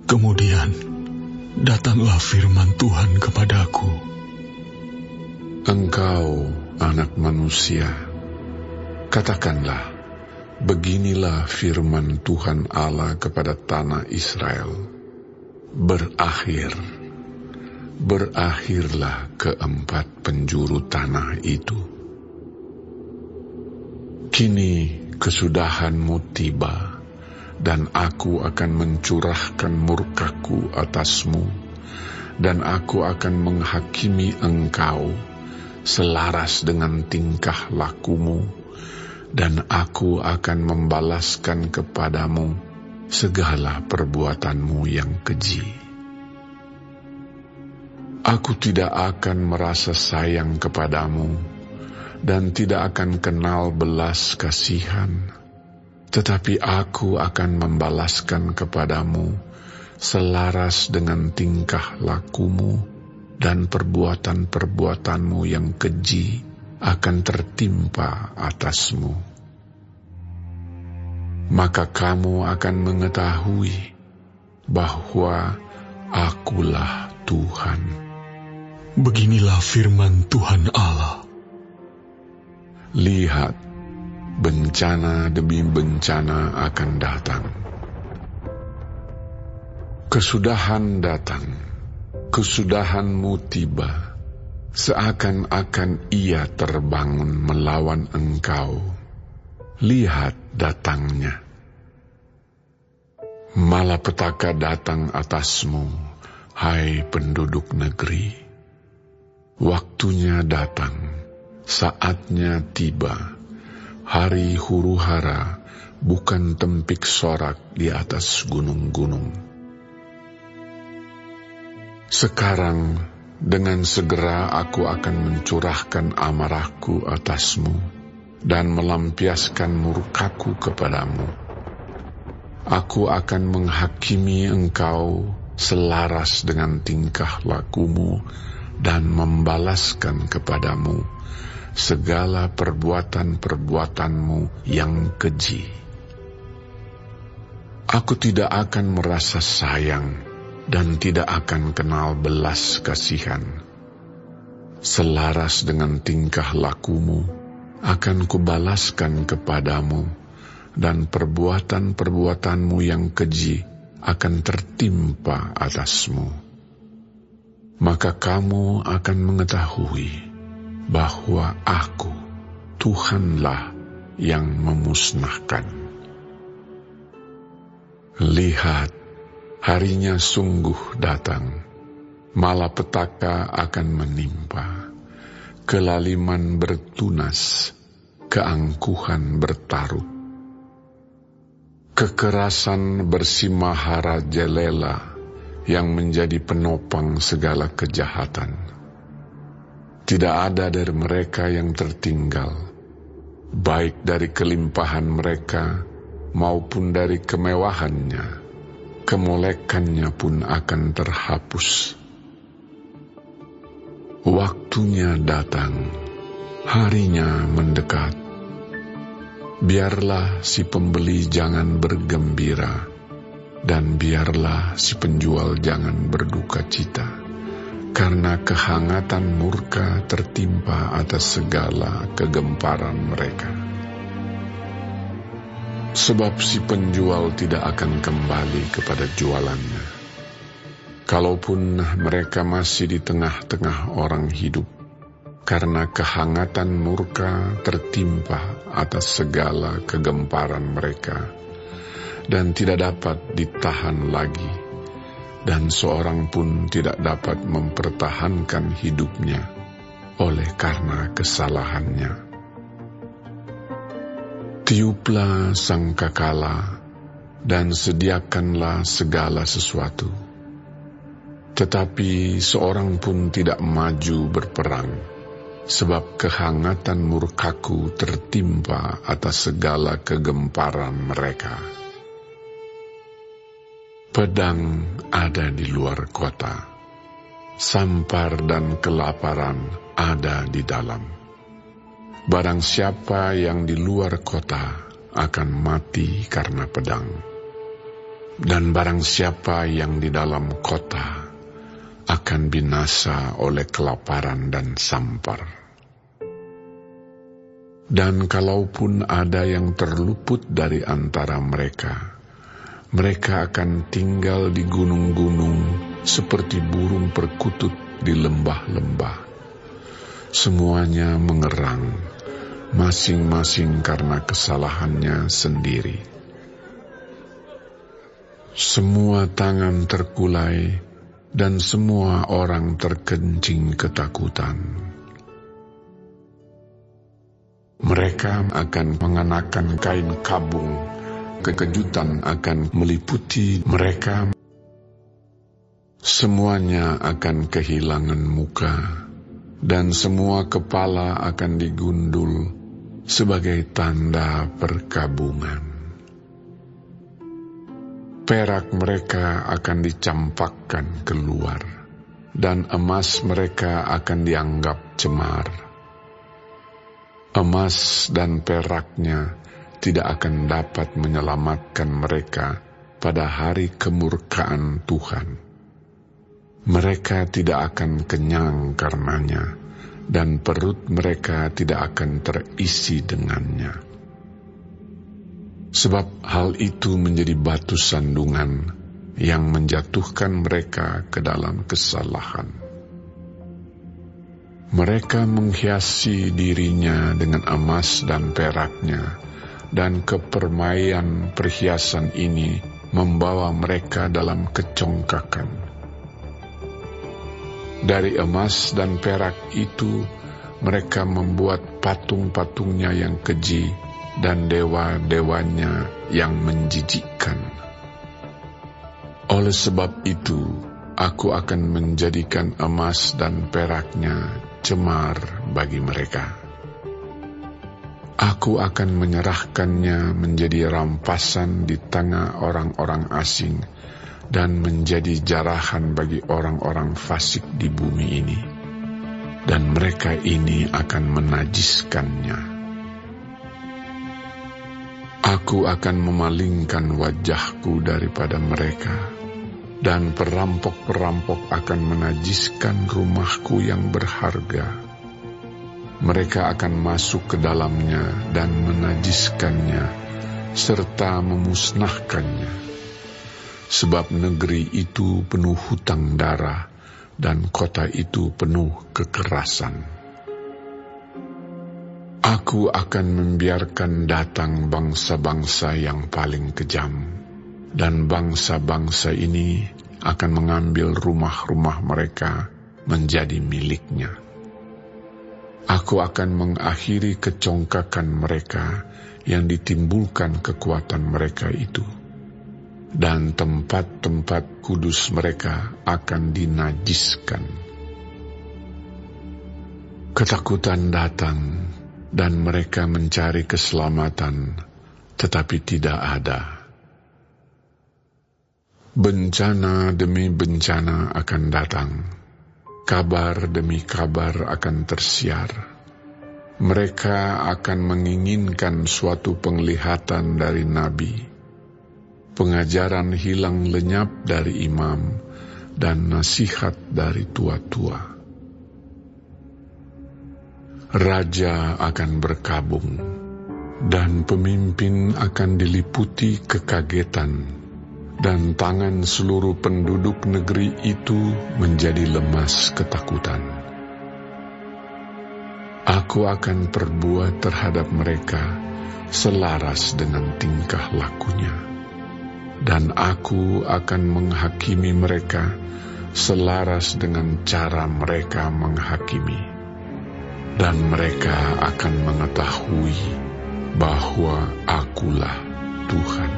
Kemudian datanglah firman Tuhan kepadaku. Engkau, anak manusia, katakanlah, beginilah firman Tuhan Allah kepada tanah Israel. Berakhirlah keempat penjuru tanah itu. Kini kesudahanmu tiba, dan aku akan mencurahkan murkaku atasmu, dan aku akan menghakimi engkau selaras dengan tingkah lakumu, dan aku akan membalaskan kepadamu segala perbuatanmu yang keji. Aku tidak akan merasa sayang kepadamu, dan tidak akan kenal belas kasihan, tetapi aku akan membalaskan kepadamu selaras dengan tingkah lakumu, dan perbuatan-perbuatanmu yang keji akan tertimpa atasmu. Maka kamu akan mengetahui bahwa akulah Tuhan. Beginilah firman Tuhan Allah. Lihat, bencana demi bencana akan datang. Kesudahan datang, kesudahanmu tiba, seakan-akan ia terbangun melawan engkau. Lihat datangnya. Malapetaka datang atasmu, hai penduduk negeri. Waktunya datang, saatnya tiba. Hari huru-hara bukan tempik sorak di atas gunung-gunung. Sekarang dengan segera aku akan mencurahkan amarahku atasmu dan melampiaskan murkaku kepadamu. Aku akan menghakimi engkau selaras dengan tingkah lakumu dan membalaskan kepadamu segala perbuatan-perbuatanmu yang keji. Aku tidak akan merasa sayang dan tidak akan kenal belas kasihan. Selaras dengan tingkah lakumu akan kubalaskan kepadamu, dan perbuatan-perbuatanmu yang keji akan tertimpa atasmu. Maka kamu akan mengetahui bahwa aku, Tuhanlah yang memusnahkan. Lihat, harinya sungguh datang, malapetaka akan menimpa, kelaliman bertunas, keangkuhan bertaruh. Kekerasan bersimahara-jelela yang menjadi penopang segala kejahatan. Tidak ada dari mereka yang tertinggal, baik dari kelimpahan mereka maupun dari kemewahannya. Kemolekannya pun akan terhapus. Waktunya datang, harinya mendekat. Biarlah si pembeli jangan bergembira, dan biarlah si penjual jangan berduka cita. Karena kehangatan murka tertimpa atas segala kegemparan mereka. Sebab si penjual tidak akan kembali kepada jualannya. Kalaupun mereka masih di tengah-tengah orang hidup, karena kehangatan murka tertimpa atas segala kegemparan mereka, dan tidak dapat ditahan lagi. Dan seorang pun tidak dapat mempertahankan hidupnya oleh karena kesalahannya. Tiuplah sangkakala dan sediakanlah segala sesuatu. Tetapi seorang pun tidak maju berperang, sebab kehangatan murkaku tertimpa atas segala kegemparan mereka. Pedang ada di luar kota, sampar dan kelaparan ada di dalam. Barang siapa yang di luar kota akan mati karena pedang. dan barang siapa yang di dalam kota akan binasa oleh kelaparan dan sampar. Dan kalaupun ada yang terluput dari antara mereka, mereka akan tinggal di gunung-gunung seperti burung perkutut di lembah-lembah. Semuanya mengerang, masing-masing karena kesalahannya sendiri. Semua tangan terkulai dan semua orang terkencing ketakutan. Mereka akan mengenakan kain kabung, kekejutan akan meliputi mereka. Semuanya akan kehilangan muka, dan semua kepala akan digundul sebagai tanda perkabungan. Perak mereka akan dicampakkan keluar, dan emas mereka akan dianggap cemar. Emas dan peraknya tidak akan dapat menyelamatkan mereka pada hari kemurkaan Tuhan. Mereka tidak akan kenyang karenanya, dan perut mereka tidak akan terisi dengannya. Sebab hal itu menjadi batu sandungan yang menjatuhkan mereka ke dalam kesalahan. Mereka menghiasi dirinya dengan emas dan peraknya, dan kepermaian perhiasan ini membawa mereka dalam kecongkakan. Dari emas dan perak itu mereka membuat patung-patungnya yang keji dan dewa-dewanya yang menjijikkan. Oleh sebab itu, aku akan menjadikan emas dan peraknya cemar bagi mereka. Aku akan menyerahkannya menjadi rampasan di tangan orang-orang asing dan menjadi jarahan bagi orang-orang fasik di bumi ini, dan mereka ini akan menajiskannya. Aku akan memalingkan wajahku daripada mereka, dan perampok-perampok akan menajiskan rumahku yang berharga. Mereka akan masuk ke dalamnya dan menajiskannya, serta memusnahkannya. Sebab negeri itu penuh hutang darah, dan kota itu penuh kekerasan. Aku akan membiarkan datang bangsa-bangsa yang paling kejam, dan bangsa-bangsa ini akan mengambil rumah-rumah mereka menjadi miliknya. Aku akan mengakhiri kecongkakan mereka yang ditimbulkan kekuatan mereka itu, dan tempat-tempat kudus mereka akan dinajiskan. Ketakutan datang, dan mereka mencari keselamatan, tetapi tidak ada. Bencana demi bencana akan datang, kabar demi kabar akan tersiar. Mereka akan menginginkan suatu penglihatan dari nabi. Pengajaran hilang lenyap dari imam, dan nasihat dari tua-tua. Raja akan berkabung, dan pemimpin akan diliputi kekagetan, dan tangan seluruh penduduk negeri itu menjadi lemas ketakutan. Aku akan perbuat terhadap mereka selaras dengan tingkah lakunya, dan aku akan menghakimi mereka selaras dengan cara mereka menghakimi. Dan mereka akan mengetahui bahwa akulah Tuhan.